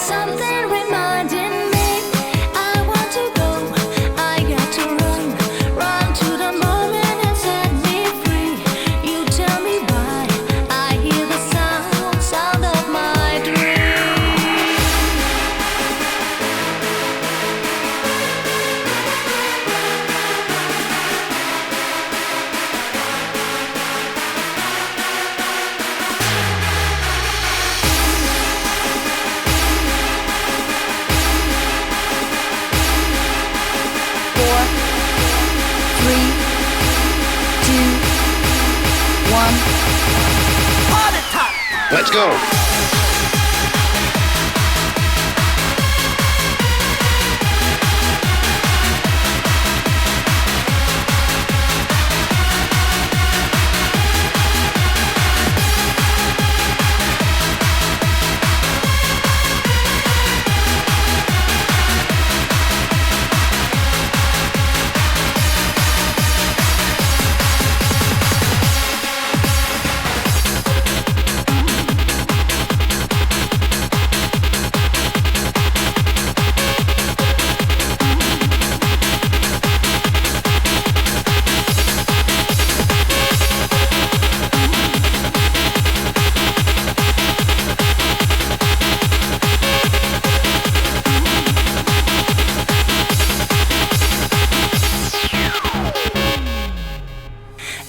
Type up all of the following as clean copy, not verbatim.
something reminding me I want to go. I got to run, run to the moment and set me free. You tell me why I hear the sound, sound of my dream. 4, 3, 2, 1. Party time! Let's go.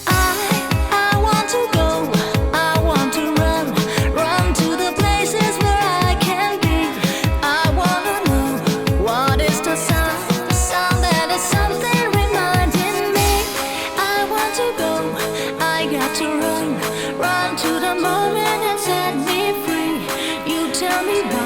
I want to go. I want to run, run to the places where I can be. I wanna know what is the sound, sound that is something reminding me. I want to go. I got to run, run to the moment and set me free. You tell me why.